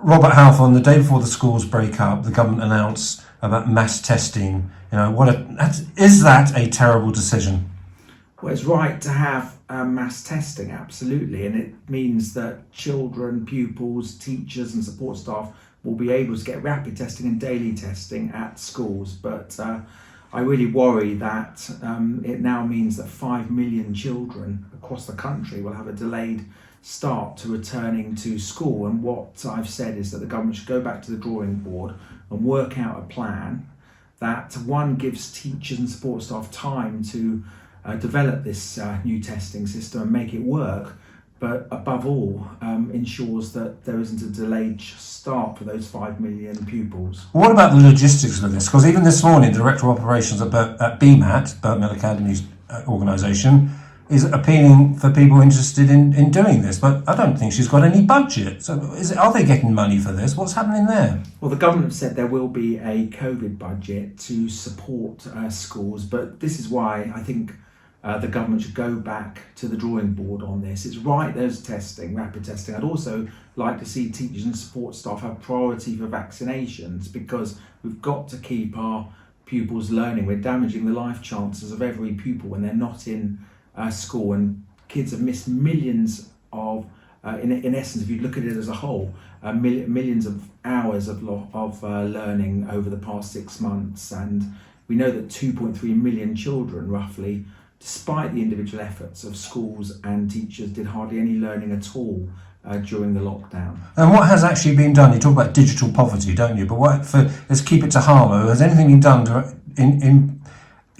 Robert Halfon, the day before the schools break up, the government announced about mass testing. Is that a terrible decision? Well, it's right to have mass testing, absolutely, and it means that children, pupils, teachers and support staff will be able to get rapid testing and daily testing at schools. But I really worry that it now means that 5 million children across the country will have a delayed start to returning to school. And what I've said is that the government should go back to the drawing board and work out a plan that, one, gives teachers and support staff time to develop this new testing system and make it work, but above all ensures that there isn't a delayed start for those 5 million pupils. What about the logistics of this? Because even this morning, the Director of Operations at BMAT, Burt Mill Academy's organisation, is appealing for people interested in doing this, but I don't think she's got any budget. So are they getting money for this? What's happening there? Well, the government said there will be a COVID budget to support schools, but this is why I think the government should go back to the drawing board on this. It's right, there's testing, rapid testing. I'd also like to see teachers and support staff have priority for vaccinations, because we've got to keep our pupils learning. We're damaging the life chances of every pupil when they're not in school, and kids have missed millions of, in essence, if you look at it as a whole, millions of hours of learning over the past 6 months. And we know that 2.3 million children, roughly, despite the individual efforts of schools and teachers, did hardly any learning at all during the lockdown. And what has actually been done? You talk about digital poverty, don't you? But let's keep it to Harlow. Has anything been done to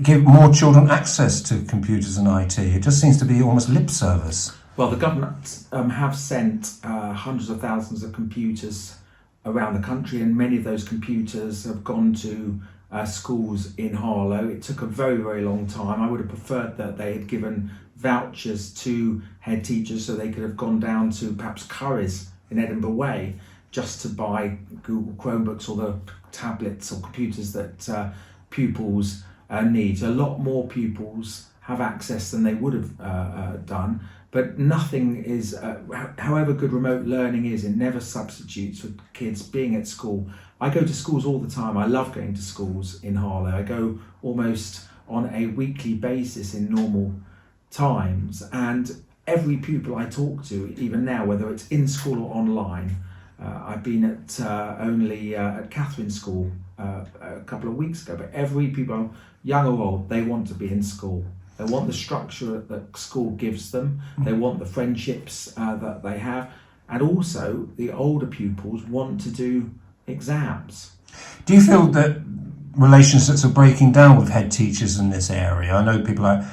give more children access to computers and IT? It just seems to be almost lip service. Well, the government have sent hundreds of thousands of computers around the country, and many of those computers have gone to schools in Harlow. It took a very, very long time. I would have preferred that they had given vouchers to head teachers so they could have gone down to perhaps Curry's in Edinburgh Way just to buy Google Chromebooks or the tablets or computers that pupils need. So a lot more pupils have access than they would have done, but nothing is, however good remote learning is, it never substitutes for kids being at school. I go to schools all the time. I love going to schools in Harlow. I go almost on a weekly basis in normal times, and every pupil I talk to, even now, whether it's in school or online, I've been at at Catherine's school a couple of weeks ago, but every pupil, young or old, they want to be in school. They want the structure that school gives them. They want the friendships that they have. And also, the older pupils want to do exams. Do you feel that relationships are breaking down with head teachers in this area? I know people like,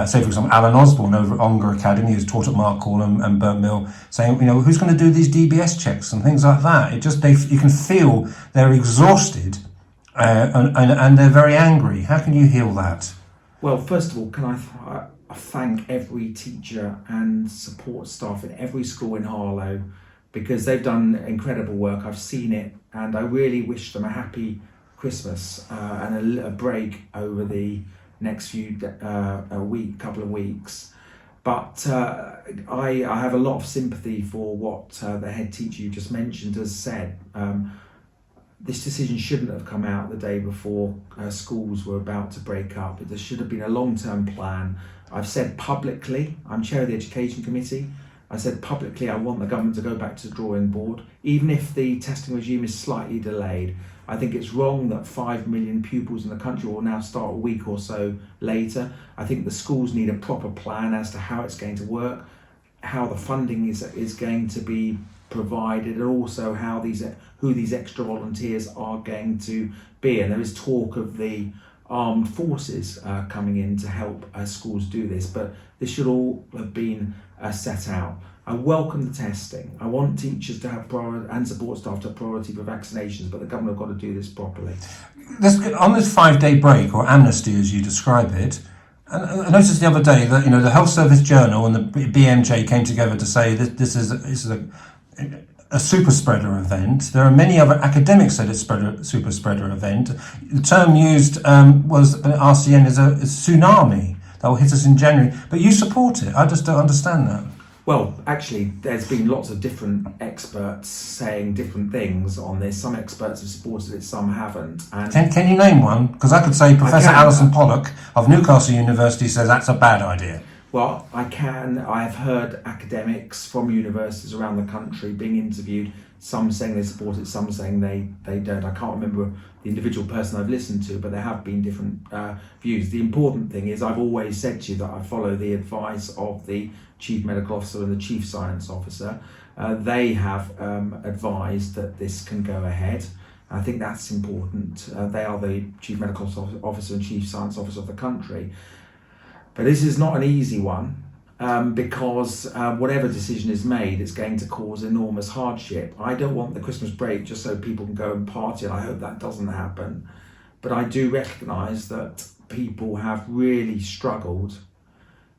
say for example, Alan Osborne over at Ongar Academy, who's taught at Markhall and Burt Mill, saying, who's going to do these DBS checks and things like that? You can feel they're exhausted and they're very angry. How can you heal that? Well, first of all, can I thank every teacher and support staff in every school in Harlow, because they've done incredible work. I've seen it, and I really wish them a happy Christmas and a break over the next couple of weeks. But I have a lot of sympathy for what the head teacher you just mentioned has said. This decision shouldn't have come out the day before schools were about to break up. There should have been a long-term plan. I've said publicly, I'm chair of the Education Committee, I said publicly I want the government to go back to the drawing board, even if the testing regime is slightly delayed. I think it's wrong that 5 million pupils in the country will now start a week or so later. I think the schools need a proper plan as to how it's going to work, how the funding is going to be provided, and also who these extra volunteers are going to be. And there is talk of the armed forces coming in to help schools do this, but this should all have been set out. I welcome the testing. I want teachers to have priority and support staff to have priority for vaccinations, but the government have got to do this properly. On this 5-day break, or amnesty as you describe it, and I noticed the other day that the Health Service Journal and the BMJ came together to say that this is a super spreader event. There are many other academics said it's super spreader event. The term used was RCN is a tsunami that will hit us in January. But you support it. I just don't understand that. Well, actually, there's been lots of different experts saying different things on this. Some experts have supported it, some haven't. And Can you name one? Because I could say Professor can. Alison Pollock of Newcastle University says that's a bad idea. Well, I can. I've heard academics from universities around the country being interviewed, some saying they support it, some saying they don't. I can't remember the individual person I've listened to, but there have been different views. The important thing is I've always said to you that I follow the advice of the Chief Medical Officer and the Chief Science Officer. They have advised that this can go ahead. I think that's important. They are the Chief Medical Officer and Chief Science Officer of the country. But this is not an easy one because whatever decision is made, it's going to cause enormous hardship. I don't want the Christmas break just so people can go and party, and I hope that doesn't happen. But I do recognise that people have really struggled,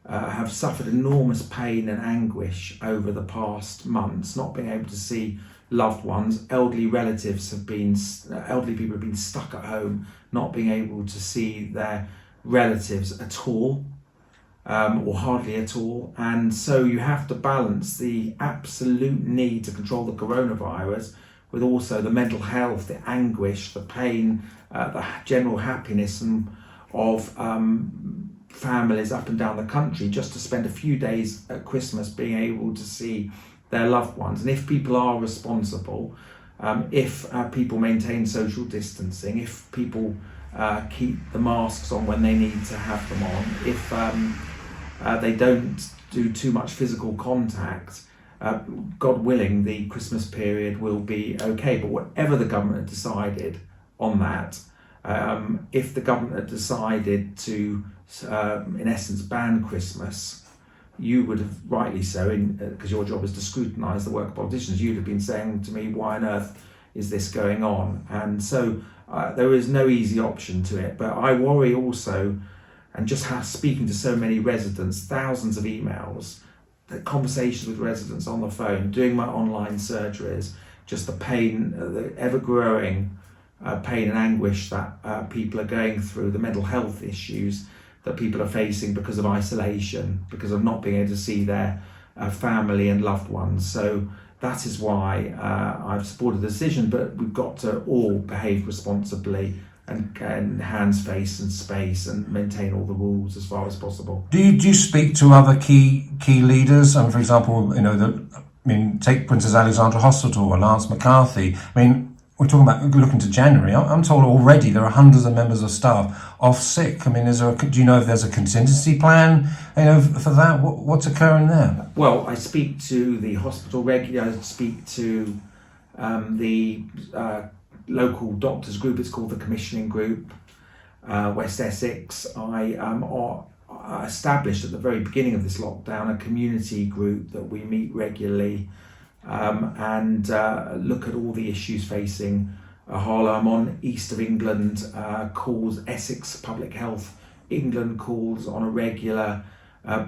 have suffered enormous pain and anguish over the past months, not being able to see loved ones. Elderly relatives have been, elderly people have been stuck at home, not being able to see their relatives at all. Or hardly at all, and so you have to balance the absolute need to control the coronavirus with also the mental health, the anguish, the pain, the general happiness of families up and down the country just to spend a few days at Christmas being able to see their loved ones. And if people are responsible, if people maintain social distancing, if people keep the masks on when they need to have them on, if they don't do too much physical contact, God willing, the Christmas period will be okay. But whatever the government had decided on that, if the government had decided to, in essence, ban Christmas, you would have, rightly so, because your job is to scrutinise the work of politicians, you'd have been saying to me, why on earth is this going on? And so there is no easy option to it. But I worry also, and just speaking to so many residents, thousands of emails, the conversations with residents on the phone, doing my online surgeries, just the pain, the ever-growing pain and anguish that people are going through, the mental health issues that people are facing because of isolation, because of not being able to see their family and loved ones. So that is why I've supported the decision, but we've got to all behave responsibly and hands, face and space and maintain all the rules as far as possible. Do you speak to other key leaders? For example, take Princess Alexandra Hospital or Lance McCarthy. We're talking about looking to January. I'm told already there are hundreds of members of staff off sick. Do you know if there's a contingency plan, for that? What's occurring there? Well, I speak to the hospital regularly. I speak to the local doctors group. It's called the Commissioning Group, West Essex. I established at the very beginning of this lockdown a community group that we meet regularly and look at all the issues facing Harlow. I'm on East of England calls, Essex Public Health England calls on a regular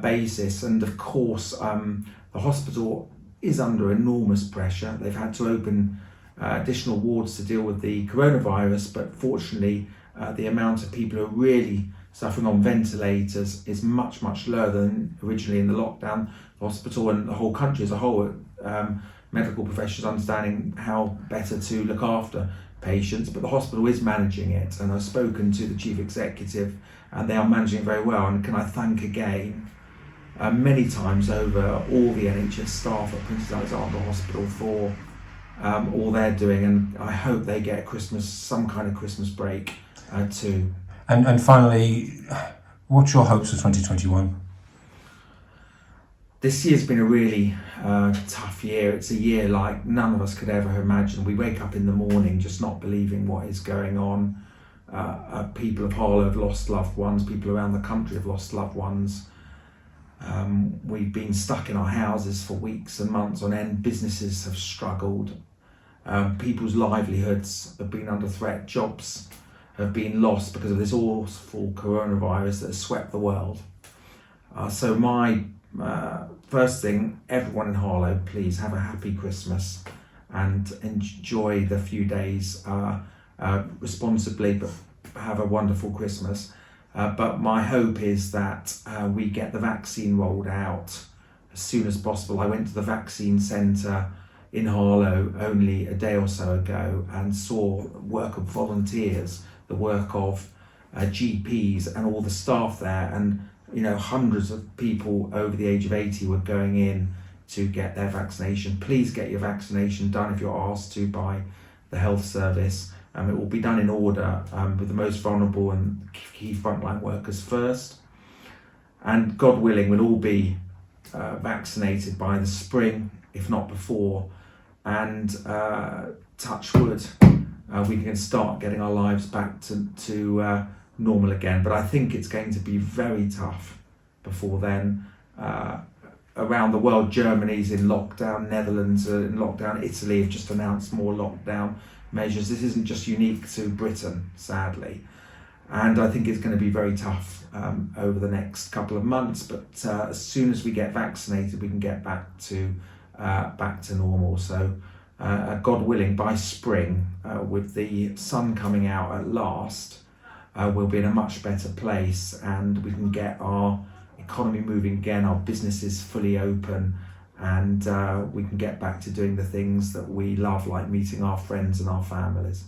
basis, and of course the hospital is under enormous pressure. They've had to open additional wards to deal with the coronavirus, but fortunately the amount of people who are really suffering on ventilators is much, much lower than originally in the lockdown. The hospital and the whole country as a whole, medical professionals understanding how better to look after patients, but the hospital is managing it, and I've spoken to the chief executive and they are managing it very well. And can I thank again many times over all the NHS staff at Princess Alexandra Hospital for all they're doing, and I hope they get some kind of Christmas break too. And finally, what's your hopes for 2021? This year's been a really tough year. It's a year like none of us could ever have imagined. We wake up in the morning just not believing what is going on. People of Harlow have lost loved ones. People around the country have lost loved ones. We've been stuck in our houses for weeks and months on end. Businesses have struggled. People's livelihoods have been under threat. Jobs have been lost because of this awful coronavirus that has swept the world. So my first thing, everyone in Harlow, please have a happy Christmas and enjoy the few days responsibly, but have a wonderful Christmas. But my hope is that we get the vaccine rolled out as soon as possible. I went to the vaccine centre in Harlow only a day or so ago and saw the work of volunteers, the work of GPs and all the staff there, and hundreds of people over the age of 80 were going in to get their vaccination. Please get your vaccination done if you're asked to by the health service. It will be done in order, with the most vulnerable and key frontline workers first. And God willing, we'll all be vaccinated by the spring, if not before. And touch wood, we can start getting our lives back to normal again. But I think it's going to be very tough before then. Around the world, Germany's in lockdown, Netherlands are in lockdown, Italy have just announced more lockdown measures. This isn't just unique to Britain, sadly. And I think it's going to be very tough over the next couple of months. But as soon as we get vaccinated, we can get back to normal. So God willing, by spring, with the sun coming out at last, we'll be in a much better place, and we can get our economy moving again, our businesses fully open, and we can get back to doing the things that we love, like meeting our friends and our families.